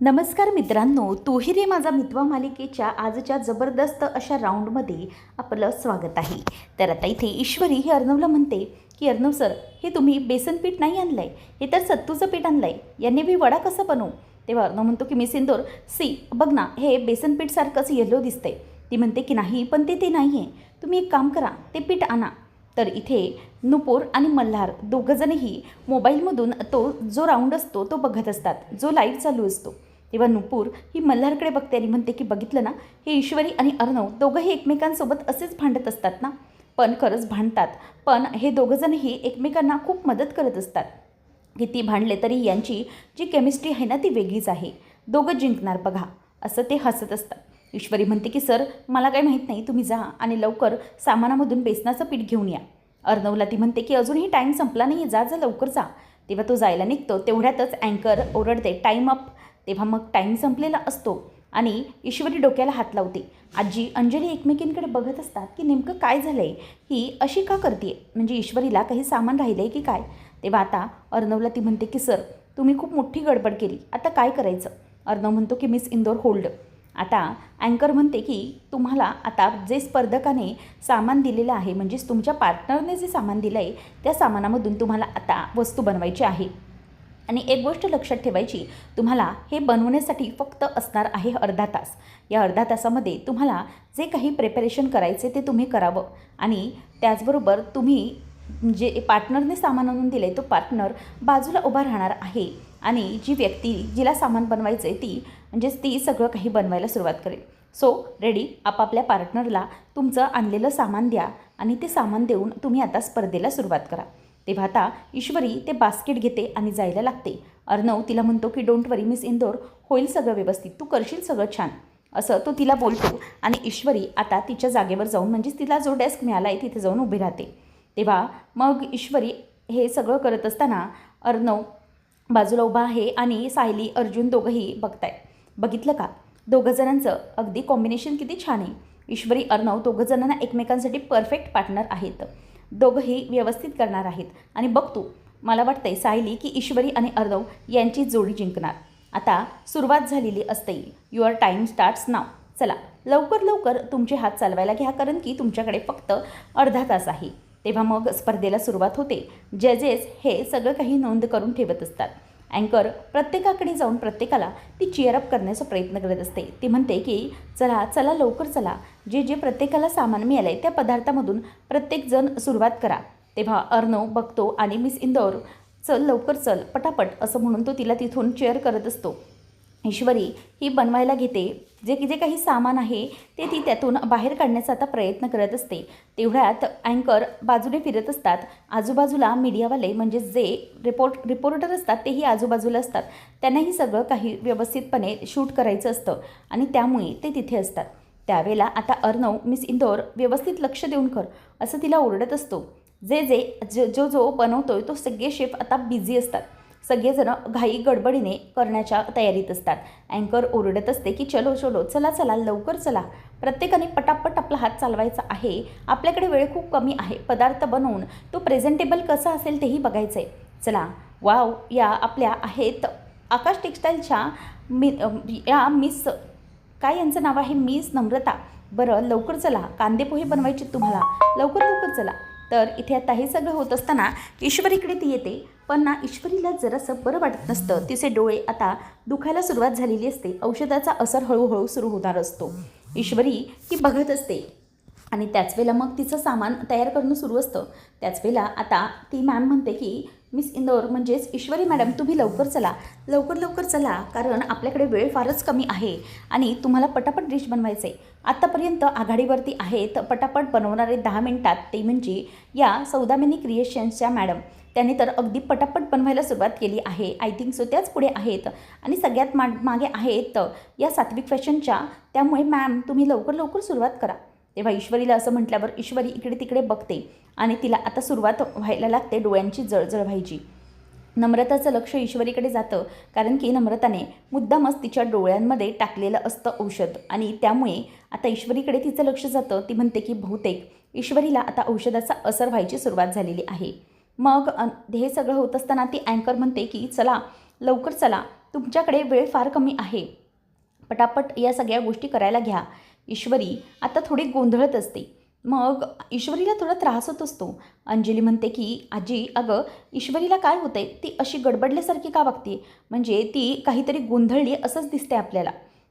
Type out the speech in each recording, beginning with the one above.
नमस्कार मित्रांनो, तू ही रे माझा मितवा मालिकेच्या आजच्या जबरदस्त अशा राऊंडमध्ये आपलं स्वागत आहे. तर आता इथे ईश्वरी हे अर्णवला म्हणते की अर्णव सर, हे तुम्ही बेसन पीठ नाही आणलं आहे, हे तर सत्तूचं पीठ आणलं आहे, यांनी मी वडा कसं बनवू? तेव्हा अर्णव म्हणतो की मिस इंदोर, सी बघ ना, हे बेसन पीठसारखंच येलो दिसतंय. ती म्हणते की नाही, पण ते नाही आहे, तुम्ही एक काम करा, ते पीठ आणा. तर इथे नुपूर आणि मल्हार दोघंजणही मोबाईलमधून तो जो राऊंड असतो तो बघत असतात, जो लाईव्ह चालू असतो. तेव्हा नुपूर ही मल्हारकडे बघते आणि म्हणते की बघितलं ना, हे ईश्वरी आणि अर्णव दोघंही एकमेकांसोबत असेच भांडत असतात ना, पण खरंच भांडतात, पण हे दोघंजणही एकमेकांना खूप मदत करत असतात. किती भांडले तरी यांची जी केमिस्ट्री आहे ना ती वेगळीच आहे. दोघं जिंकणार बघा, असं ते हसत असतात. ईश्वरी म्हणते की सर, मला काही माहीत नाही, तुम्ही जा आणि लवकर सामानामधून बेसनाचं पीठ घेऊन या. अर्णवला ती म्हणते की अजूनही टाईम संपला नाही, जा जा लवकर जा. तेव्हा तो जायला निघतो, तेवढ्यातच अँकर ओरडते टाईम अप. तेव्हा मग टाईम संपलेला असतो आणि ईश्वरी डोक्याला हात लावते. आजी अंजली एकमेकींकडे बघत असतात की नेमकं काय झालं आहे, ही अशी का करते, म्हणजे ईश्वरीला काही सामान राहिलं आहे की काय. तेव्हा आता अर्णवला ती म्हणते की सर, तुम्ही खूप मोठी गडबड केली, आता काय करायचं? अर्णव म्हणतो की मिस इंदोर होल्ड. आता अँकर म्हणते की तुम्हाला आता जे स्पर्धकाने सामान दिलेलं आहे, म्हणजेच तुमच्या पार्टनरने जे सामान दिलं आहे त्या सामानामधून तुम्हाला आता वस्तू बनवायची आहे. आणि एक गोष्ट लक्षात ठेवायची, तुम्हाला हे बनवण्यासाठी फक्त असणार आहे अर्धा तास. या अर्धा तासामध्ये तुम्हाला जे काही प्रिपरेशन करायचे ते तुम्ही करावं. आणि त्याचबरोबर तुम्ही जे पार्टनरने सामान आणून दिले तो पार्टनर बाजूला उभा राहणार आहे आणि जी व्यक्ती जिला सामान बनवायचं आहे ती म्हणजेच ती सगळं काही बनवायला सुरुवात करेल. सो रेडी, आपापल्या पार्टनरला तुमचं आणलेलं सामान द्या आणि ते सामान देऊन तुम्ही आता स्पर्धेला सुरुवात करा. तेव्हा आता ईश्वरी ते बास्केट घेते आणि जायला लागते. अर्णव तिला म्हणतो की डोंट वरी मिस इंदोर, होईल सगळं व्यवस्थित, तू करशील सगळं छान, असं तो तिला बोलतो. आणि ईश्वरी आता तिच्या जागेवर जाऊन, म्हणजेच तिला जो डेस्क मिळाला आहे तिथे जाऊन उभी राहते. तेव्हा मग ईश्वरी हे सगळं करत असताना अर्णव बाजूला उभा आहे आणि सायली अर्जुन दोघंही बघतायत. बघितलं का, दोघंजणांचं अगदी कॉम्बिनेशन किती छान आहे. ईश्वरी अर्णव दोघंजणांना एकमेकांसाठी परफेक्ट पार्टनर आहेत, दोघंही व्यवस्थित करणार आहेत. आणि बघतो, मला वाटतंय सायली की ईश्वरी आणि अर्णव यांची जोडी जिंकणार. आता सुरुवात झालेली असते. युअर टाईम स्टार्ट्स नाव. चला लवकर लवकर तुमचे हात चालवायला घ्या, कारण की तुमच्याकडे फक्त अर्धा तास आहे. तेव्हा मग स्पर्धेला सुरुवात होते. जजेस हे सगळं काही नोंद करून ठेवत असतात. अँकर प्रत्येकाकडे जाऊन प्रत्येकाला ती चीअरअप करण्याचा प्रयत्न करत असते. ती म्हणते की चला चला लवकर चला, जे जे प्रत्येकाला सामान मिळालं आहे त्या पदार्थामधून प्रत्येकजण सुरुवात करा. तेव्हा अर्णव बघतो आणि मिस इंदौर, चल लवकर चल पटापट, असं म्हणून तो तिला तिथून चेअर करत असतो. ईश्वरी ही बनवायला घेते, जे काही सामान आहे ते ती त्यातून बाहेर काढण्याचा आता प्रयत्न करत असते. तेवढ्यात अँकर बाजूने फिरत असतात. आजूबाजूला मीडियावाले म्हणजे जे रिपोर्टर असतात तेही आजूबाजूला असतात. त्यांनाही सगळं काही व्यवस्थितपणे शूट करायचं असतं आणि त्यामुळे ते तिथे असतात. त्यावेळेला आता अर्णव, मिस इंदौर व्यवस्थित लक्ष देऊन कर, असं तिला ओरडत असतो. जो बनवतोय तो सगळे शेफ आता बिझी असतात. सगळेजण घाई गडबडीने करण्याच्या तयारीत असतात. अँकर ओरडत असते की चलो चलो, चला चला लवकर चला, प्रत्येकाने पटापट आपला हात चालवायचा आहे, आपल्याकडे वेळ खूप कमी आहे, पदार्थ बनवून तो प्रेझेंटेबल कसा असेल तेही बघायचं आहे. चला वाव, या आपल्या आहेत आकाश टेक्स्टाईलच्या या मिस, काय यांचं नाव आहे, मिस नम्रता. बरं लवकर चला, कांदेपोहे बनवायचे तुम्हाला, लवकर लवकर चला. तर इथे आता हे सगळं होत असताना ईश्वरीकडे ती येते. पण ना, ईश्वरीला जरासं बरं वाटत नसतं. तिचे डोळे आता दुखायला सुरुवात झालेली असते. औषधाचा असर हळूहळू सुरू होणार असतो. ईश्वरी ही बघत असते आणि त्याच वेळेला मग तिचं सामान तयार करणं सुरू असतं. त्याच वेळेला आता ती मॅम म्हणते की मिस इंदौर, म्हणजेच ईश्वरी मॅडम, तुम्ही लवकर चला, लवकर लवकर चला, कारण आपल्याकडे वेळ फारच कमी आहे आणि तुम्हाला पटापट डिश बनवायचं आहे. आत्तापर्यंत आघाडीवरती आहेत पटापट बनवणारे 10 मिनिटात, ते म्हणजे या सौदामिनी क्रिएशन्सच्या मॅडम. त्यांनी तर अगदी पटापट बनवायला सुरुवात केली आहे. आय थिंक सो त्याच पुढे आहेत आणि सगळ्यात मागे आहेत या सात्विक फॅशनच्या. त्यामुळे मॅम तुम्ही लवकर लवकर सुरुवात करा. तेव्हा ईश्वरीला असं म्हटल्यावर ईश्वरी इकडे तिकडे बघते आणि तिला आता सुरुवात व्हायला लागते डोळ्यांची जळजळ व्हायची. नम्रताचं लक्ष ईश्वरीकडे जातं, कारण की नम्रताने मुद्दामच तिच्या डोळ्यांमध्ये टाकलेलं असतं औषध आणि त्यामुळे आता ईश्वरीकडे तिचं लक्ष जातं. ती म्हणते की बहुतेक ईश्वरीला आता औषधाचा असर व्हायची सुरुवात झालेली आहे. मग हे सगळं होत असताना ती अँकर म्हणते की चला लवकर चला, तुमच्याकडे वेळ फार कमी आहे, पटापट या सगळ्या गोष्टी करायला घ्या. ईश्वरी आता थोडी गोंधळत असते. मग ईश्वरीला थोडा त्रास होत असतो. अंजली म्हणते की आजी अगं ईश्वरीला काय होतंय, ती अशी गडबडल्यासारखी का वागते, म्हणजे ती काहीतरी गोंधळली असंच दिसते आपल्याला.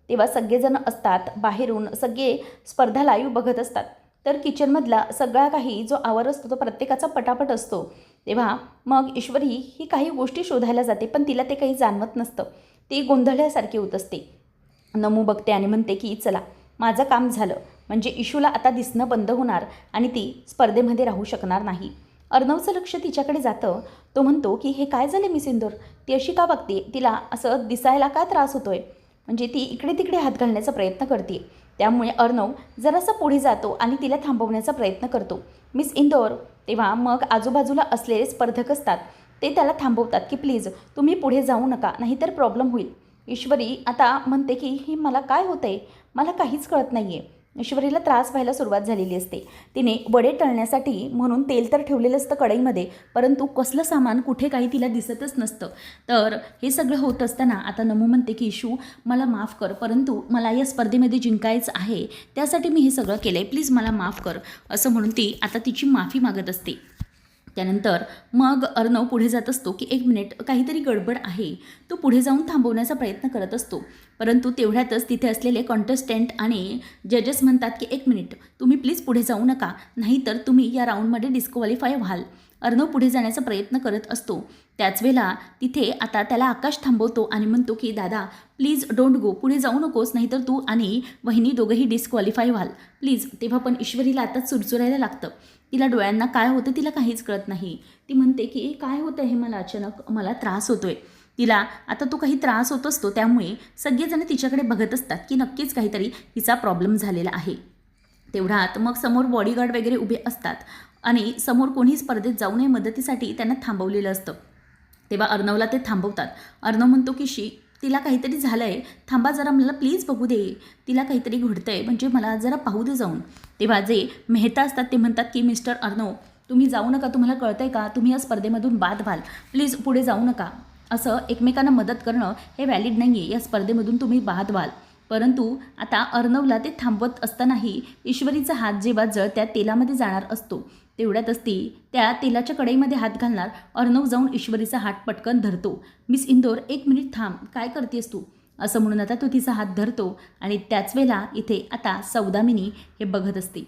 तेव्हा सगळेजण असतात बाहेरून, सगळे स्पर्धा लाईव्ह बघत असतात. तर किचनमधला सगळा काही जो आवर असतो तो प्रत्येकाचा पटापट असतो. तेव्हा मग ईश्वरी ही काही गोष्टी शोधायला जाते, पण तिला ते काही जाणवत नसतं. ती गोंधळल्यासारखी होत असते. नमू बघते आणि म्हणते की चला माझं काम झालं, म्हणजे इशूला आता दिसणं बंद होणार आणि ती स्पर्धेमध्ये राहू शकणार नाही. अर्णवचं लक्ष तिच्याकडे जातं. तो म्हणतो की हे काय झाले मिस इंदोर, ती अशी का बघते, तिला असं दिसायला का त्रास होतोय, म्हणजे ती इकडे तिकडे हात घालण्याचा प्रयत्न करते. त्यामुळे अर्णव जरासा पुढे जातो आणि तिला थांबवण्याचा प्रयत्न करतो. मिस इंदोर. तेव्हा मग आजूबाजूला असलेले स्पर्धक असतात ते त्याला थांबवतात की प्लीज तुम्ही पुढे जाऊ नका, नाहीतर प्रॉब्लेम होईल. ईश्वरी आता म्हणते की ही मला काय होतंय, मला काहीच कळत नाही आहे. ईश्वरीला त्रास व्हायला सुरुवात झालेली असते. तिने वडे तळण्यासाठी म्हणून तेल तर ठेवलेलं असतं कढईमध्ये, परंतु कसलं सामान कुठे काही तिला दिसतच नसतं. तर हे सगळं होत असताना आता नमू म्हणते की इशू मला माफ कर, परंतु मला या स्पर्धेमध्ये जिंकायचं आहे, त्यासाठी मी हे सगळं केलं आहे, प्लीज मला माफ कर, असं म्हणून ती आता तिची माफी मागत असते. त्यानंतर मग अर्णव पुढे जात असतो की एक मिनिट काहीतरी गडबड आहे. तो पुढे जाऊन थांबवण्याचा प्रयत्न करत असतो, परंतु तेवढ्यातच तिथे असलेले कॉन्टेस्टंट आणि जजेस म्हणतात की एक मिनिट तुम्ही प्लीज पुढे जाऊ नका, नाहीतर तुम्ही या राऊंडमध्ये डिस्क्वालिफाय व्हाल. अर्णव पुढे जाण्याचा प्रयत्न करत असतो. त्याच वेळेला तिथे आता त्याला आकाश थांबवतो आणि म्हणतो की दादा प्लीज डोंट गो, पुढे जाऊ नकोस, नाहीतर तू आणि वहिनी दोघंही डिस्क्वालिफाय व्हाल प्लीज. तेव्हा पण ईश्वरीला आता चुरचुरायला लागतं. तिला डोळ्यांना काय होतं तिला काहीच कळत नाही. ती म्हणते की काय होतं हे, मला अचानक मला त्रास होतोय. तिला आता तो काही त्रास होत असतो, त्यामुळे सगळेजण तिच्याकडे बघत असतात की नक्कीच काहीतरी हिचा प्रॉब्लेम झालेला आहे. तेवढ्यात मग समोर बॉडीगार्ड वगैरे उभे असतात आणि समोर कोणी स्पर्धेत जाऊ नये मदतीसाठी त्यांना थांबवलेलं असतं. तेव्हा अर्णवला ते थांबवतात. अर्णव म्हणतो की तिला काहीतरी झालं आहे, थांबा जरा, मला प्लीज बघू दे, तिला काहीतरी घडतं आहे, म्हणजे मला जरा पाहू दे जाऊन. तेव्हा जे मेहता असतात ते म्हणतात की मिस्टर अर्णव तुम्ही जाऊ नका, तुम्हाला कळतं आहे का, तुम्ही या स्पर्धेमधून बाद व्हाल, प्लीज पुढे जाऊ नका. असं एकमेकांना मदत करणं हे व्हॅलिड नाही आहे, या स्पर्धेमधून तुम्ही बाद व्हाल. परंतु आता अर्णवला ते थांबवत असतानाही ईश्वरीचा हात जेव्हा जळत्या तेलामध्ये जाणार असतो, तेवढ्यातच ती त्या तेलाच्या कढईमध्ये हात घालणार. अर्णव जाऊन ईश्वरीचा हात पटकन धरतो. मिस इंदोर एक मिनिट थांब, काय करतेस तू, असं म्हणून आता तो तिचा हात धरतो. आणि त्याच वेळेला इथे आता सौदामिनी हे बघत असते,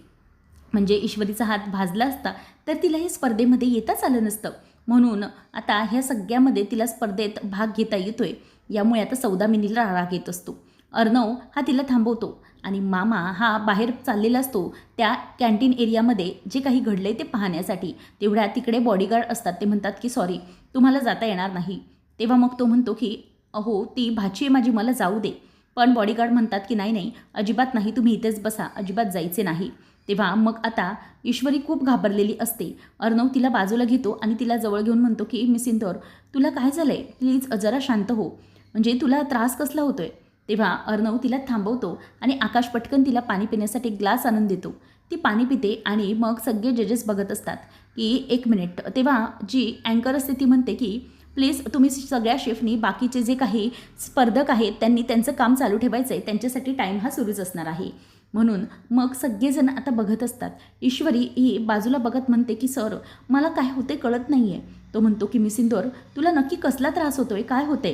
म्हणजे ईश्वरीचा हात भाजला असता तर तिला हे स्पर्धेमध्ये येताच आलं नसतं, म्हणून आता ह्या सगळ्यामध्ये तिला स्पर्धेत भाग घेता येतोय. यामुळे आता सौदामिनीला राग येत असतो. अर्णव हा तिला थांबवतो आणि मामा हा बाहेर चाललेला असतो त्या कॅन्टीन एरियामध्ये जे काही घडले ते पाहण्यासाठी. तेवढ्या तिकडे बॉडीगार्ड असतात, ते म्हणतात की सॉरी तुम्हाला जाता येणार नाही. तेव्हा मग तो म्हणतो की अहो ती भाची आहे माझी, मला जाऊ दे. पण बॉडीगार्ड म्हणतात की नाही नाही अजिबात नाही, तुम्ही इथेच बसा, अजिबात जायचे नाही. तेव्हा मग आता ईश्वरी खूप घाबरलेली असते. अर्णव तिला बाजूला घेतो आणि तिला जवळ घेऊन म्हणतो की मिस इंदोर तुला काय झालं आहे, प्लीज जरा शांत हो, म्हणजे तुला त्रास कसला होतो आहे. तेव्हा अर्णव तिला थांबवतो आणि आकाश पटकन तिला पाणी पिण्यासाठी ग्लास आणून देतो. ती पाणी पिते आणि मग सगळे जजेस बघत असतात की एक मिनिट. तेव्हा जी अँकर असते ती म्हणते की प्लीज तुम्ही सगळ्या शेफनी बाकीचे जे काही स्पर्धक आहेत त्यांनी त्यांचं काम चालू ठेवायचं आहे, त्यांच्यासाठी टाईम हा सुरूच असणार आहे. म्हणून मग सगळेजण आता बघत असतात. ईश्वरी ही बाजूला बघत म्हणते की सर मला काय होते कळत नाही आहे. तो म्हणतो की मिस इंदोर तुला नक्की कसला त्रास होतोय, काय होते.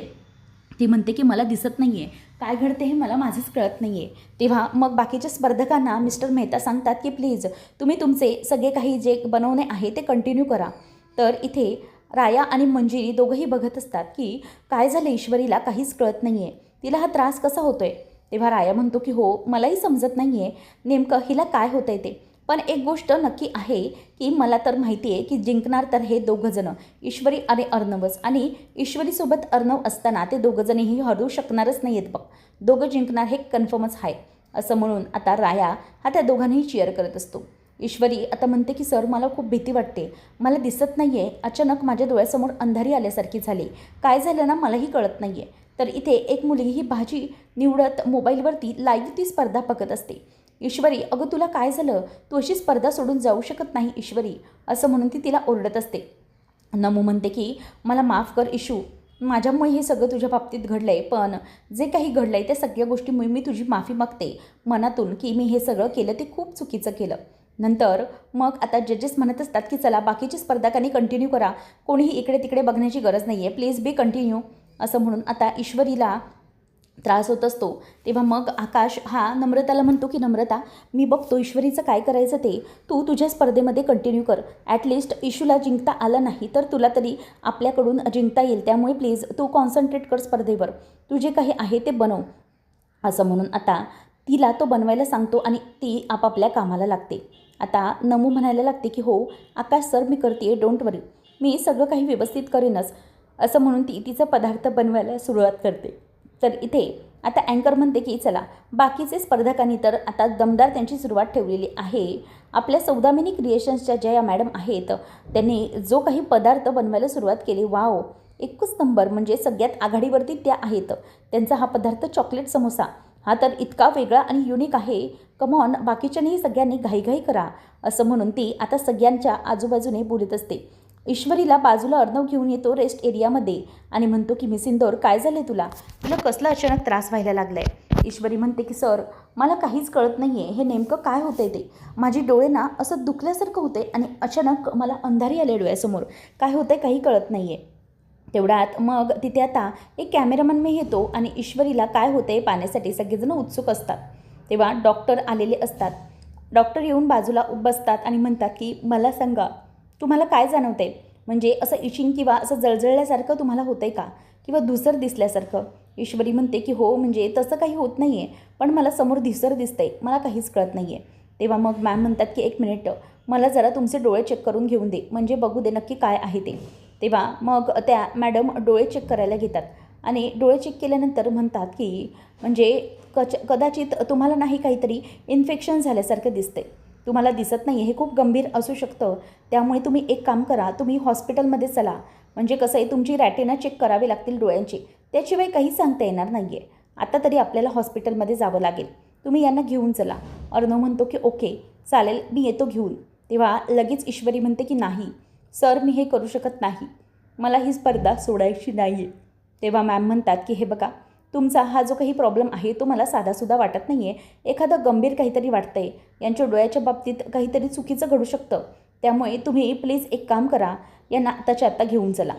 ती म्हणते की मला दिसत नाही आहे, काय घडते हे मला माझंच कळत नाही आहे. तेव्हा मग बाकीच्या स्पर्धकांना मिस्टर मेहता सांगतात की प्लीज तुम्ही तुमचे सगळे काही जे बनवणे आहे ते कंटिन्यू करा. तर इथे राया आणि मंजिरी दोघंही बघत असतात की काय झालं, ईश्वरीला काहीच कळत नाही आहे, तिला हा त्रास कसा होतो आहे. तेव्हा राया म्हणतो की हो मलाही समजत नाही आहे नेमकं हिला काय होतं आहे ते, पण एक गोष्ट नक्की आहे की मला तर माहिती आहे की जिंकणार तर हे दोघंजणं ईश्वरी आणि अर्णवच, आणि ईश्वरीसोबत अर्णव असताना ते दोघंजणही हरू शकणारच नाही आहेत बघ, दोघं जिंकणार हे कन्फर्मच आहे. असं म्हणून आता राया हा त्या दोघांनाही चीअर करत असतो. ईश्वरी आता म्हणते की सर मला खूप भीती वाटते, मला दिसत नाही आहे, अचानक माझ्या डोळ्यासमोर अंधारी आल्यासारखी झाली, काय झालं ना मलाही कळत नाही आहे. तर इथे एक मुलगी ही भाजी निवडत मोबाईलवरती लाईव्ह ती स्पर्धा बघत असते. ईश्वरी अगं तुला काय झालं, तू अशी स्पर्धा सोडून जाऊ शकत नाही ईश्वरी, असं म्हणून ती तिला ओरडत असते. नमू म्हणते की मला माफ कर इशू, माझ्यामुळे हे सगळं तुझ्या बाबतीत घडलं आहे, पण जे काही घडलं आहे त्या सगळ्या गोष्टीमुळे मी तुझी माफी मागते मनातून की मी हे सगळं केलं ते खूप चुकीचं केलं. नंतर मग आता जजेस म्हणत असतात की चला बाकीची स्पर्धकांनी कंटिन्यू करा, कोणीही इकडे तिकडे बघण्याची गरज नाही आहे, प्लीज बी कंटिन्यू असं म्हणून आता ईश्वरीला त्रास होत असतो. तेव्हा मग आकाश हा नम्रताला म्हणतो की नम्रता, मी बघतो ईश्वरीचं काय करायचं ते, तू तुझ्या स्पर्धेमध्ये कंटिन्यू कर. ॲटलिस्ट इशूला जिंकता आलं नाही तर तुला तरी आपल्याकडून जिंकता येईल, त्यामुळे प्लीज तू कॉन्सन्ट्रेट कर स्पर्धेवर, तू जे काही आहे ते बनव असं म्हणून आता तिला तो बनवायला सांगतो आणि ती आपापल्या कामाला लागते. आता नमू म्हणायला लागते की हो आकाश सर मी करते, डोंट वरी, मी सगळं काही व्यवस्थित करेनच असं म्हणून ती तिचा पदार्थ बनवायला सुरुवात करते. तर इथे आता अँकर म्हणते की चला बाकीचे स्पर्धकांनी तर आता दमदार त्यांची सुरुवात ठेवलेली आहे. आपल्या सौदामिनी क्रिएशन्सच्या ज्या मॅडम आहेत त्यांनी जो काही पदार्थ बनवायला सुरुवात केली, वाव एकच नंबर, म्हणजे सगळ्यात आघाडीवरती त्या आहेत. त्यांचा हा पदार्थ चॉकलेट समोसा हा तर इतका वेगळा आणि युनिक आहे, कमॉन बाकीच्यांनी सगळ्यांनी घाईघाई करा असं म्हणून ती आता सगळ्यांच्या आजूबाजूने बोलत असते. ईश्वरीला बाजूला अर्णव घेऊन येतो रेस्ट एरियामध्ये आणि म्हणतो की मिस इंदोर काय झालं आहे तुला कसला अचानक त्रास व्हायला लागला आहे. ईश्वरी म्हणते की सर मला काहीच कळत नाही आहे, हे नेमकं काय होतं आहे ते, माझी डोळे ना असं दुखल्यासारखं होते आणि अचानक मला अंधारी आले डोळ्यासमोर, काय होतं आहे काही कळत नाही आहे. तेवढ्यात मग तिथे आता एक कॅमेरामन मी येतो आणि ईश्वरीला काय होतं आहे पाहण्यासाठी सगळेजण उत्सुक असतात. तेव्हा डॉक्टर आलेले असतात. डॉक्टर येऊन बाजूला बसतात आणि म्हणतात की मला सांगा तुम्हाला काय जाणवतं आहे, म्हणजे असं इशिंग किंवा असं जळजळल्यासारखं तुम्हाला होतं आहे का, किंवा धुसर दिसल्यासारखं. ईश्वरी म्हणते की हो म्हणजे तसं काही होत नाही आहे, पण मला समोर धुसर दिसतं आहे, मला काहीच कळत नाही आहे. तेव्हा मग मॅम म्हणतात की एक मिनिट मला जरा तुमचे डोळे चेक करून घेऊन दे, म्हणजे बघू दे नक्की काय आहे ते. तेव्हा मग त्या मॅडम डोळे चेक करायला घेतात आणि डोळे चेक केल्यानंतर म्हणतात की म्हणजे कदाचित तुम्हाला नाही काहीतरी इन्फेक्शन झाल्यासारखं दिसते, तुम्हाला दिसत नाही आहे, हे खूप गंभीर असू शकतं, त्यामुळे तुम्ही एक काम करा, तुम्ही हॉस्पिटलमध्ये चला, म्हणजे कसं आहे तुमची रॅटिना चेक करावी लागतील डोळ्यांची, त्याशिवाय काही सांगता येणार नाही आहे. आता तरी आपल्याला हॉस्पिटलमध्ये जावं लागेल, तुम्ही यांना घेऊन चला. अर्णव म्हणतो की ओके चालेल मी येतो घेऊन. तेव्हा लगेच ईश्वरी म्हणते की नाही सर मी हे करू शकत नाही, मला ही स्पर्धा सोडायची नाही आहे. तेव्हा मॅम म्हणतात की हे बघा तुमचा हा जो काही प्रॉब्लेम आहे तो मला साधासुद्धा वाटत नाही आहे, एखादं गंभीर काहीतरी वाटतं आहे, यांच्या डोळ्याच्या बाबतीत काहीतरी चुकीचं घडू शकतं, त्यामुळे तुम्ही प्लीज एक काम करा, यांना आत्ताच्या आत्ता घेऊन चला.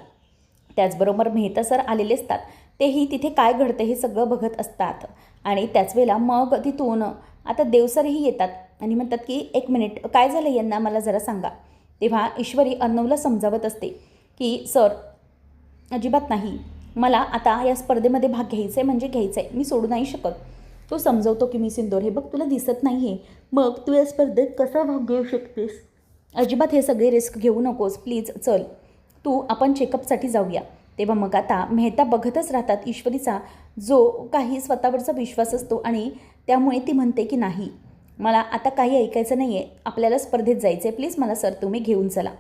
त्याचबरोबर मेहता सर आलेले असतात, तेही तिथे काय घडतं हे सगळं बघत असतात आणि त्याच वेळेला मग तिथून आता देवसरही येतात आणि म्हणतात की एक मिनिट काय झालं यांना मला जरा सांगा. तेव्हा ईश्वरी अर्णवला समजावत असते की सर अजिबात नाही, मला आता या स्पर्धेमध्ये भाग घ्यायचा आहे म्हणजे घ्यायचं आहे, मी सोडू नाही शकत. तो समजवतो की मिस इंदोर हे बघ तुला दिसत नाही आहे, मग तू या स्पर्धेत कसा भाग घेऊ शकतेस, अजिबात हे सगळे रिस्क घेऊ नकोस, प्लीज चल तू आपण चेकअपसाठी जाऊया. तेव्हा मग आता मेहता बघतच राहतात ईश्वरीचा जो काही स्वतःवरचा विश्वास असतो आणि त्यामुळे ती म्हणते की नाही मला आता काही ऐकायचं नाही आहे, आपल्याला स्पर्धेत जायचं आहे, प्लीज मला सर तुम्ही घेऊन चला.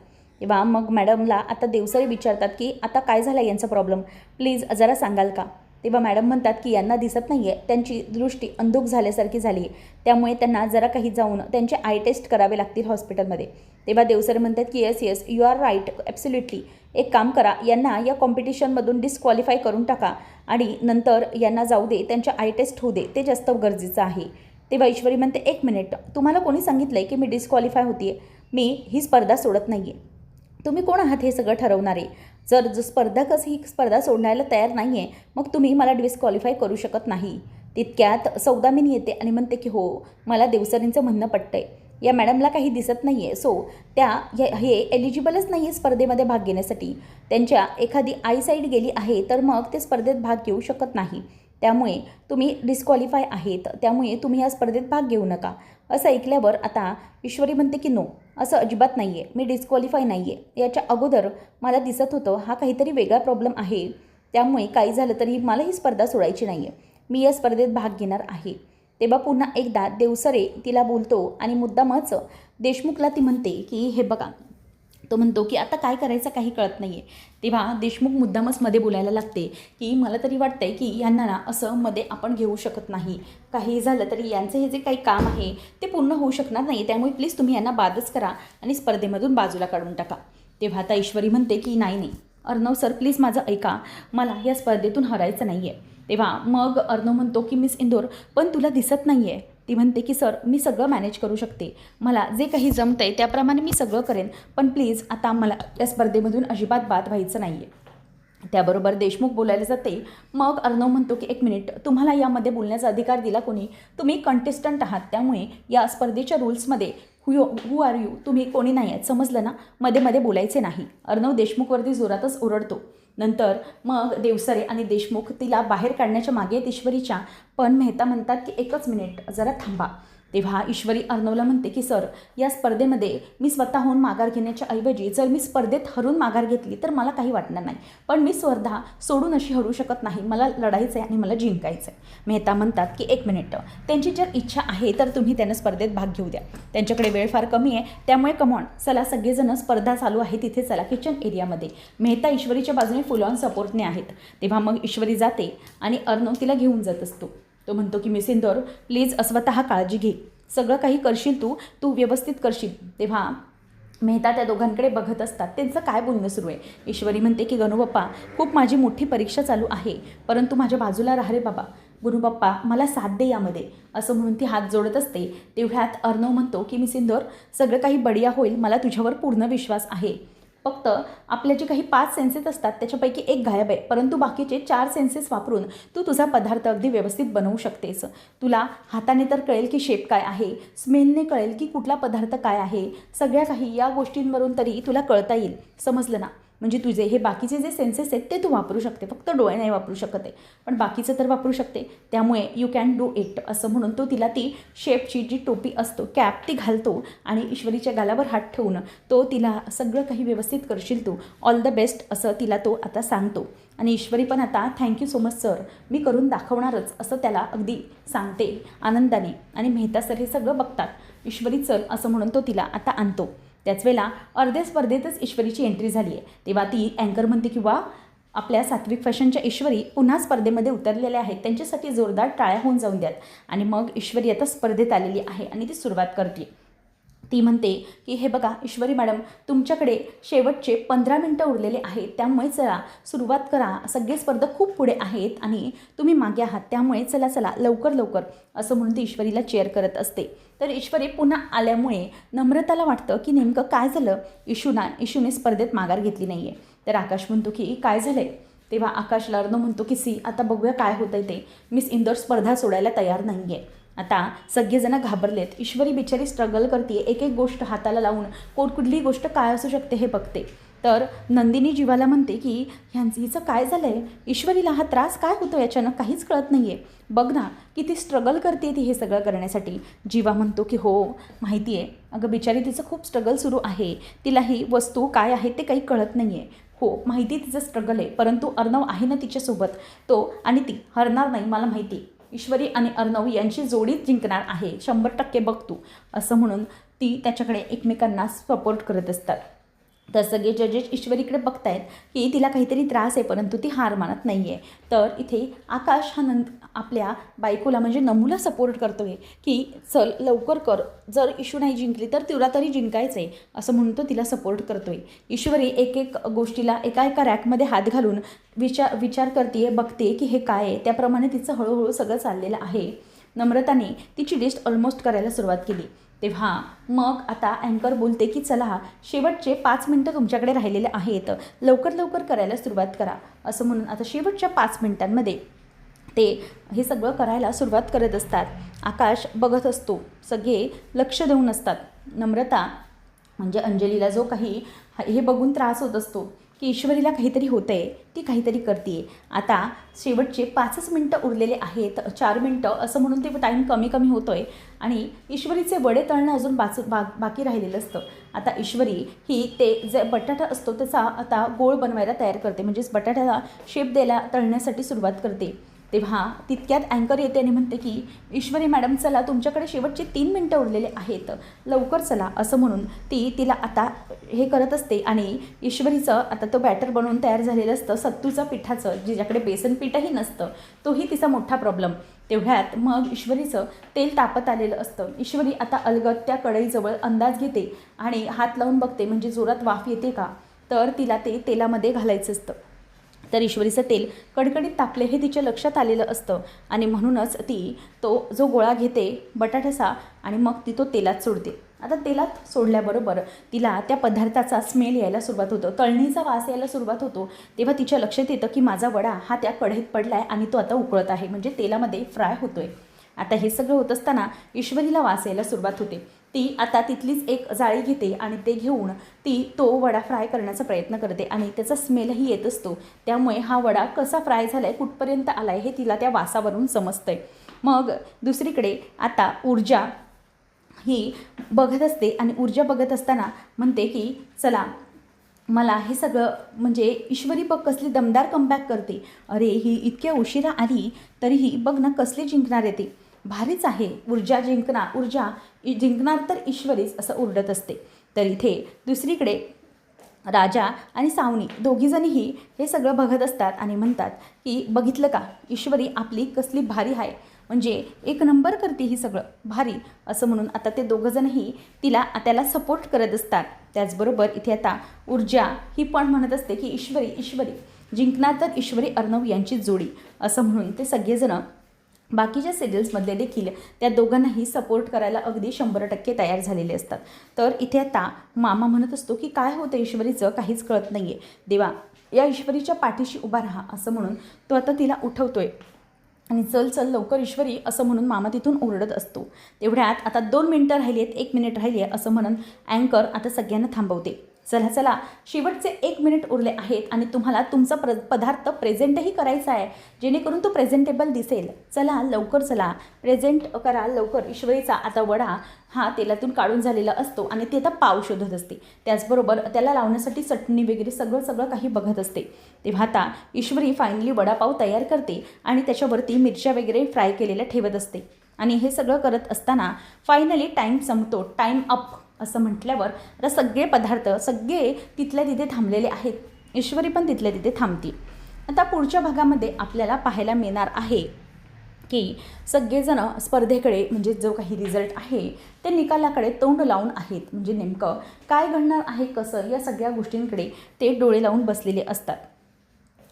तेव्हा मग मॅडमला आता देवसरे विचारतात की आता काय झाला यांचा प्रॉब्लेम, प्लीज जरा सांगाल का. तेव्हा मॅडम म्हणतात की यांना दिसत नाही आहे, त्यांची दृष्टी अंधुक झाल्यासारखी झाली आहे, त्यामुळे त्यांना जरा काही जाऊन त्यांचे आय टेस्ट करावे लागतील हॉस्पिटलमध्ये. तेव्हा देवसरे म्हणतात की yes you are right absolutely, एक काम करा यांना या कॉम्पिटिशनमधून डिस्क्वालिफाय करून टाका आणि नंतर यांना जाऊ दे, त्यांच्या आय टेस्ट होऊ दे, ते जास्त गरजेचं आहे. तेव्हा ईश्वरी म्हणते एक मिनिट तुम्हाला कोणी सांगितलं आहे की मी डिस्क्वालिफाय होती आहे, मी ही स्पर्धा सोडत नाही आहे, तुम्ही कोण आहात हे सगळं ठरवणारे, जर स्पर्धकच ही स्पर्धा सोडण्याला तयार नाही आहे मग तुम्ही मला डिस्क्वालिफाय करू शकत नाही. तितक्यात सौदामिनी येते आणि म्हणते की हो मला देवसरींचं म्हणणं पटतं आहे, या मॅडमला काही दिसत नाही आहे, सो त्या हे एलिजिबलच नाही आहे स्पर्धेमध्ये भाग घेण्यासाठी, त्यांच्या एखादी आयसाईट गेली आहे तर मग ते स्पर्धेत भाग घेऊ शकत नाही, त्यामुळे तुम्ही डिस्क्वालिफाय आहेत, त्यामुळे तुम्ही या स्पर्धेत भाग घेऊ नका. असं ऐकल्यावर आता ईश्वरी म्हणते की नो असं अजिबात नाही आहे, मी डिस्क्वालिफाय नाही आहे, याच्या अगोदर मला दिसत होतं हा काहीतरी वेगळा प्रॉब्लेम आहे, त्यामुळे काही झालं तरी मला ही स्पर्धा सोडायची नाही आहे, मी या स्पर्धेत भाग घेणार आहे. तेव्हा पुन्हा एकदा देवसरे तिला बोलतो आणि मुद्दामच देशमुखला ती म्हणते की हे बघा, तो म्हणतो की आता काय करायचं काही कळत नाही आहे. तेव्हा देशमुख मुद्दामच मध्ये बोलायला लागते की मला तरी वाटतं आहे की यांना ना असं मध्ये आपण घेऊ शकत नाही, काही झालं तरी यांचं हे जे काही काम आहे ते पूर्ण होऊ शकणार नाही, त्यामुळे प्लीज तुम्ही यांना बादच करा आणि स्पर्धेमधून बाजूला काढून टाका. तेव्हा आता ईश्वरी म्हणते की नाही अर्णव सर प्लीज माझं ऐका, मला या स्पर्धेतून हरायचं नाही आहे. तेव्हा मग अर्णव म्हणतो की मिस इंदोर पण तुला दिसत नाही आहे. ती म्हणते की सर मी सगळं मॅनेज करू शकते, मला जे काही जमतं आहे त्याप्रमाणे मी सगळं करेन, पण प्लीज आता मला या स्पर्धेमधून अजिबात बाद व्हायचं नाही आहे. त्याबरोबर देशमुख बोलायला जाते. मग अर्णव म्हणतो की 1 मिनिट, तुम्हाला यामध्ये बोलण्याचा अधिकार दिला कोणी? तुम्ही कंटेस्टंट आहात, त्यामुळे या स्पर्धेच्या रूल्समध्ये हू आर यू, तुम्ही कोणी नाही आहेत, समजलं ना? मध्ये मध्ये बोलायचे नाही. अर्णव देशमुखवरती जोरातच ओरडतो. नंतर मग देवसरे आणि देशमुख तिला बाहेर काढण्याच्या मागे आहेत ईश्वरीच्या, पण मेहता म्हणतात की 1च मिनिट जरा थांबा. तेव्हा ईश्वरी अर्णवला म्हणते की सर या स्पर्धेमध्ये मी स्वतःहून माघार घेण्याच्या ऐवजी जर मी स्पर्धेत हरून माघार घेतली तर मला काही वाटणार नाही, पण मी स्पर्धा सोडून अशी हरू शकत नाही, मला लढायचं आहे आणि मला जिंकायचं आहे. मेहता म्हणतात की 1 मिनिट, त्यांची जर इच्छा आहे तर तुम्ही त्यांना स्पर्धेत भाग घेऊ द्या, त्यांच्याकडे वेळ फार कमी आहे, त्यामुळे कमॉन चला सगळेजण, स्पर्धा चालू आहे तिथे चला किचन एरियामध्ये. मेहता ईश्वरीच्या बाजूने फुल ऑन सपोर्टने आहेत. तेव्हा मग ईश्वरी जाते आणि अर्णव तिला घेऊन जात असतो. तो म्हणतो की मिस इंदोर प्लीज स्वतः काळजी घे, सगळं काही करशील तू व्यवस्थित करशील. तेव्हा मेहता त्या दोघांकडे बघत असतात. त्यांचं काय बोलणं सुरू आहे? ईश्वरी म्हणते की गणूबाप्पा खूप माझी मोठी परीक्षा चालू आहे, परंतु माझ्या बाजूला राहा रे बाबा, गुरुबाप्पा मला साथ दे यामध्ये, असं म्हणून ती हात जोडत असते. तेवढ्यात अर्णव म्हणतो की मिस इंदोर सगळं काही बढिया होईल, मला तुझ्यावर पूर्ण विश्वास आहे, फक्त आपले जे काही 5 सेन्सेस असतात त्याच्यापैकी 1 गायब आहे, परंतु बाकीचे 4 सेन्सेस वापरून तू तुझा पदार्थ अगदी व्यवस्थित बनवू शकतेस. तुला हाताने तर कळेल की शेप काय आहे, स्मेलने कळेल की कुठला पदार्थ काय आहे, सगळ्या काही या गोष्टींवरून तरी तुला कळता येईल, समजलं ना? म्हणजे तुझे हे बाकीचे जे सेन्सेस आहेत ते तू वापरू शकते, फक्त डोळे नाही वापरू शकत आहे, पण बाकीचं तर वापरू शकते, त्यामुळे यू कॅन डू इट, असं म्हणून तो तिला ती शेपची जी टोपी असतो कॅप ती घालतो आणि ईश्वरीच्या गालावर हात ठेवून तो तिला सगळं काही व्यवस्थित करशील तू, ऑल द बेस्ट असं तिला तो आता सांगतो. आणि ईश्वरी पण आता थँक्यू सो मच सर, मी करून दाखवणारच असं त्याला अगदी सांगते आनंदाने. आणि मेहता सर हे सगळं बघतात. ईश्वरी चल असं म्हणून तो तिला आता आणतो. त्याच वेळेला अर्ध्या स्पर्धेतच ईश्वरीची एंट्री झाली आहे. तेव्हा ती अँकर म्हणते की वा, आपल्या सात्विक फॅशनच्या ईश्वरी पुन्हा स्पर्धेमध्ये उतरलेल्या आहेत, त्यांच्यासाठी जोरदार टाळ्या होऊन जाऊन द्यात. आणि मग ईश्वरी आता स्पर्धेत आलेली आहे आणि ती सुरुवात करते. ती म्हणते की हे बघा ईश्वरी मॅडम, तुमच्याकडे शेवटचे 15 मिनटं उरलेले आहेत, त्यामुळे चला सुरुवात करा, सगळे स्पर्धक खूप पुढे आहेत आणि तुम्ही मागे आहात, त्यामुळे चला चला लवकर लवकर, असं म्हणून ती ईश्वरीला चेअर करत असते. तर ईश्वरी पुन्हा आल्यामुळे नम्रताला वाटतं की नेमकं काय झालं, इशूने स्पर्धेत माघार घेतली नाही आहे. तर आकाश म्हणतो की काय झालं आहे? तेव्हा आकाशला अर्णव म्हणतो की सी आता बघूया काय होतं आहे ते, मिस इंदोर स्पर्धा सोडायला तयार नाही आहे. आता सगळेजण घाबरलेत. ईश्वरी बिचारी स्ट्रगल करते, एक एक गोष्ट हाताला लावून कुठली गोष्ट काय असू शकते हे बघते. तर नंदिनी जीवाला म्हणते की हिचं काय झालं आहे, ईश्वरीला हा त्रास काय होतो याच्यानं काहीच कळत नाही आहे, बघ ना किती स्ट्रगल करते ती हे सगळं करण्यासाठी. जीवा म्हणतो की हो माहिती आहे, अगं बिचारी तिचं खूप स्ट्रगल सुरू आहे, तिला ही वस्तू काय आहे ते काही कळत नाही आहे. हो माहिती तिचं स्ट्रगल आहे, परंतु अर्णव आहे ना तिच्यासोबत, तो आणि ती हरणार नाही, मला माहिती ईश्वरी आणि अर्णव यांची जोडीच जिंकणार आहे, 100% बघ तू, असं म्हणून ती त्याच्याकडे एकमेकांना सपोर्ट करत असतात. तर सगळे जजेस ईश्वरीकडे बघतायत की तिला काहीतरी त्रास आहे, परंतु ती हार मानत नाही आहे. तर इथे आकाश हा आपल्या बायकोला म्हणजे नमूला सपोर्ट करतो आहे की चल लवकर कर, जर इशू नाही जिंकली तर तुला तरी जिंकायचं आहे, असं म्हणून तो तिला सपोर्ट करतो आहे. ईश्वरी एक एक गोष्टीला एका एका रॅकमध्ये हात घालून विचार करते, बघते की हे काय आहे, त्याप्रमाणे तिचं हळूहळू सगळं चाललेलं आहे. नम्रताने तिची लिस्ट ऑलमोस्ट करायला सुरुवात केली. तेव्हा मग आता अँकर बोलते की चला शेवटचे 5 मिनटं तुमच्याकडे राहिलेले आहेत, लवकर लवकर करायला सुरुवात करा, असं म्हणून आता शेवटच्या 5 मिनटांमध्ये ते हे सगळं करायला सुरुवात करत असतात. आकाश बघत असतो, सगळे लक्ष देऊन असतात. नम्रता म्हणजे अंजलीला जो काही हे बघून त्रास होत असतो की ईश्वरीला काहीतरी होतं आहे, ती काहीतरी करते. आता शेवटचे 5च मिनटं उरलेले आहेत, 4 मिनटं असं म्हणून ते टाईम कमी कमी होतो आहे आणि ईश्वरीचे वडे तळणं अजून बाकी राहिलेलं असतं. आता ईश्वरी ही ते जे बटाटा असतो त्याचा आता गोळ बनवायला तयार करते, म्हणजेच बटाट्याला शेप द्यायला तळण्यासाठी सुरुवात करते. तेव्हा तितक्यात अँकर येते आणि म्हणते की ईश्वरी मॅडम चला तुमच्याकडे शेवटचे 3 मिनटं उरलेले आहेत, लवकर चला, असं म्हणून तिला आता हे करत असते. आणि ईश्वरीचं आता तो बॅटर बनवून तयार झालेलं असतं सत्तूचं पिठाचं, जिच्याकडे बेसन पीठही नसतं, तोही तिचा मोठा प्रॉब्लेम. तेवढ्यात मग ईश्वरीचं तेल तापत आलेलं असतं. ईश्वरी आता अलगद त्या कढईजवळ अंदाज घेते आणि हात लावून बघते, म्हणजे जोरात वाफ येते का. तर तिला ते तेलामध्ये घालायचं असतं. तर ईश्वरीचं तेल कडकडीत तापले हे तिच्या लक्षात आलेलं असतं आणि म्हणूनच ती तो जो गोळा घेते बटाट्याचा आणि मग ती तो तेलात सोडते. आता तेलात सोडल्याबरोबर तिला त्या पदार्थाचा स्मेल यायला सुरुवात होतं, तळणीचा वास यायला सुरुवात होतो. तेव्हा तिच्या लक्षात येतं की माझा वडा हा त्या कढईत पडला आहे आणि तो आता उकळत आहे, म्हणजे तेलामध्ये फ्राय होतो आहे. आता हे सगळं होत असताना ईश्वरीला वास यायला सुरुवात होते. ती आता तिथलीच एक जाळी घेते आणि ते घेऊन ती तो वडा फ्राय करण्याचा प्रयत्न करते आणि त्याचा स्मेलही येत असतो. त्यामुळे हा वडा कसा फ्राय झाला आहे, कुठपर्यंत आला आहे हे तिला त्या वासावरून समजतं आहे. मग दुसरीकडे आता ऊर्जा ही बघत असते आणि ऊर्जा बघत असताना म्हणते की चला मला हे सगळं म्हणजे ईश्वरी बघ कसली दमदार कमबॅक करते. अरे ही इतक्या उशिरा आली तरीही बघ ना कसली जिंकणार आहे ती, भारीच आहे. ऊर्जा जिंकणार तर ईश्वरीच असं ओरडत असते. तर इथे दुसरीकडे राजा आणि सावनी दोघीजणीही हे सगळं बघत असतात आणि म्हणतात की बघितलं का ईश्वरी आपली कसली भारी आहे, म्हणजे एक नंबर करते ही सगळं भारी असं म्हणून आता ते दोघंजणही त्याला सपोर्ट करत असतात. त्याचबरोबर इथे आता ऊर्जा ही पण म्हणत असते की ईश्वरी जिंकणार तर ईश्वरी अर्णव यांची जोडी असं म्हणून ते सगळेजणं बाकीच्या सिरियल्समधले देखील त्या दोघांनाही सपोर्ट करायला अगदी 100% तयार झालेले असतात. तर इथे आता मामा म्हणत असतो की काय होतं ईश्वरीचं काहीच कळत नाही आहे, देवा या ईश्वरीच्या पाठीशी उभा राहा असं म्हणून तो आता तिला उठवतोय आणि चल लवकर ईश्वरी असं म्हणून मामा तिथून ओरडत असतो. तेवढ्यात आता 2 मिनिटं राहिली आहेत, 1 मिनिट राहिली आहे असं म्हणून अँकर आता सगळ्यांना थांबवते. चला शेवटचे 1 मिनिट उरले आहेत आणि तुम्हाला तुमचा पदार्थ प्रेझेंटही करायचा आहे, जेणेकरून तो प्रेझेंटेबल दिसेल. चला लवकर प्रेझेंट करा लवकर. ईश्वरीचा आता वडा हा तेलातून काढून झालेला असतो आणि ती आता पाव शोधत असते. त्याचबरोबर त्याला लावण्यासाठी चटणी वगैरे सगळं काही बघत असते. तेव्हा आता ईश्वरी फायनली वडापाव तयार करते आणि त्याच्यावरती मिरच्या वगैरे फ्राय केलेल्या ठेवत असते. आणि हे सगळं करत असताना फायनली टाईम संपतो, टाईम अप असं म्हटल्यावर आता सगळे पदार्थ सगळे तिथल्या तिथे थांबलेले आहेत. ईश्वरी पण तिथल्या तिथे थांबते. आता पुढच्या भागामध्ये आपल्याला पाहायला मिळणार आहे की सगळेजण स्पर्धेकडे म्हणजे जो काही रिझल्ट आहे ते निकालाकडे तोंड लावून आहेत, म्हणजे नेमकं काय घडणार आहे कसं या सगळ्या गोष्टींकडे ते डोळे लावून बसलेले असतात.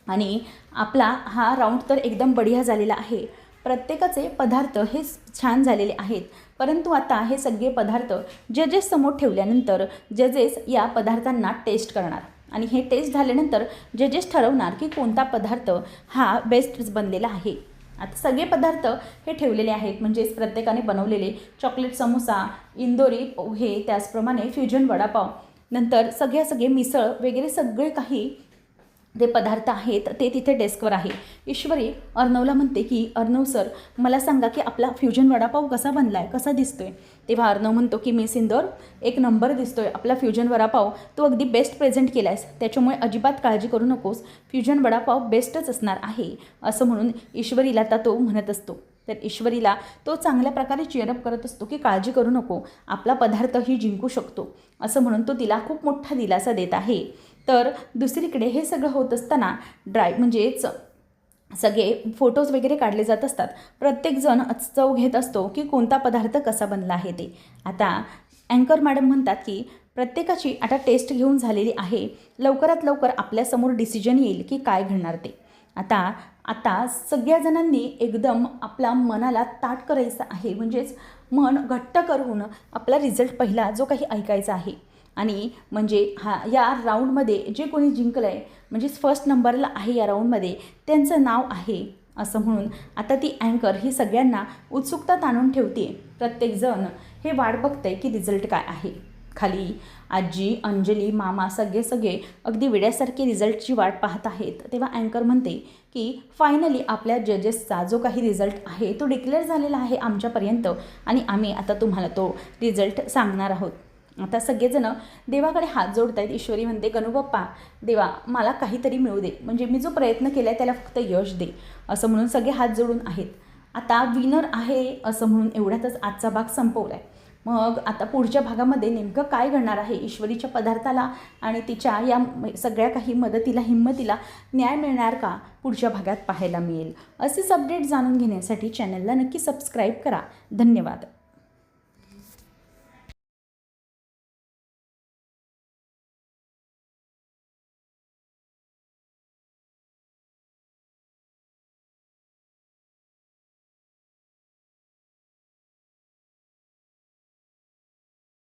आणि आपला हा राऊंड तर एकदम बढिया झालेला आहे, प्रत्येकाचे पदार्थ हे छान झालेले आहेत. परंतु आता हे सगळे पदार्थ जजेस समोर ठेवल्यानंतर जजेस या पदार्थांना टेस्ट करणार आणि हे टेस्ट झाल्यानंतर जजेस ठरवणार की कोणता पदार्थ हा बेस्ट बनलेला आहे. आता सगळे पदार्थ हे ठेवलेले आहेत, म्हणजेच प्रत्येकाने बनवलेले चॉकलेट समोसा, इंदोरी पोहे, त्याचप्रमाणे फ्युजन वडापाव, नंतर सगळे मिसळ वगैरे सगळे काही ते पदार्थ आहेत ते तिथे डेस्कवर आहे. ईश्वरी अर्णवला म्हणते की अर्णव सर मला सांगा की आपला फ्युजन वडापाव कसा बनला आहे, कसा दिसतोय. तेव्हा अर्णव म्हणतो की मिस इंदोर 1 नंबर दिसतोय आपला फ्युजन वडापाव, तो अगदी बेस्ट प्रेझेंट केला आहेस, त्याच्यामुळे अजिबात काळजी करू नकोस, फ्युजन वडापाव बेस्टच असणार आहे असं म्हणून ईश्वरीला आता तो म्हणत असतो. तर ईश्वरीला तो चांगल्या प्रकारे चीअरअप करत असतो की काळजी करू नको, आपला पदार्थही जिंकू शकतो असं म्हणून तो तिला खूप मोठा दिलासा देत आहे. तर दुसरीकडे हे सगळं होत असताना म्हणजेच सगळे फोटोज वगैरे काढले जात असतात. प्रत्येकजण चव घेत असतो की कोणता पदार्थ कसा बनला आहे ते. आता अँकर मॅडम म्हणतात की प्रत्येकाची आता टेस्ट घेऊन झालेली आहे, लवकरात लवकर आपल्यासमोर डिसिजन येईल की काय घडणार ते. आता सगळ्या जणांनी एकदम आपला मनाला ताट करायचं आहे, म्हणजेच मन घट्ट करून आपला रिझल्ट पहिला जो काही ऐकायचा आहे. आणि म्हणजे या राऊंडमध्ये जे कोणी जिंकलं आहे म्हणजेच फर्स्ट नंबरला आहे या राऊंडमध्ये त्यांचं नाव आहे असं म्हणून आता ती अँकर ही सगळ्यांना उत्सुकता ताणून ठेवते. प्रत्येकजण हे वाट बघतंय की रिझल्ट काय आहे. खाली आजी, अंजली, मामा सगळे अगदी वेड्यासारखे रिझल्टची वाट पाहत आहेत. तेव्हा अँकर म्हणते की फायनली आपल्या जजेसचा जो काही रिझल्ट आहे तो डिक्लेअर झालेला आहे आमच्यापर्यंत आणि आम्ही आता तुम्हाला तो रिझल्ट सांगणार आहोत. आता सगळेजणं देवाकडे हात जोडत आहेत. ईश्वरी म्हणते गणूबाप्पा देवा मला काहीतरी मिळू दे, म्हणजे मी जो प्रयत्न केला आहे त्याला फक्त यश दे असं म्हणून सगळे हात जोडून आहेत. आता विनर आहे असं म्हणून एवढ्यातच आजचा भाग संपवला आहे. मग आता पुढच्या भागामध्ये नेमकं काय घडणार आहे, ईश्वरीच्या पदार्थाला आणि तिच्या या सगळ्या काही मदतीला हिंमतीला न्याय मिळणार का, पुढच्या भागात पाहायला मिळेल. असेच अपडेट जाणून घेण्यासाठी चॅनलला नक्की सबस्क्राईब करा. धन्यवाद.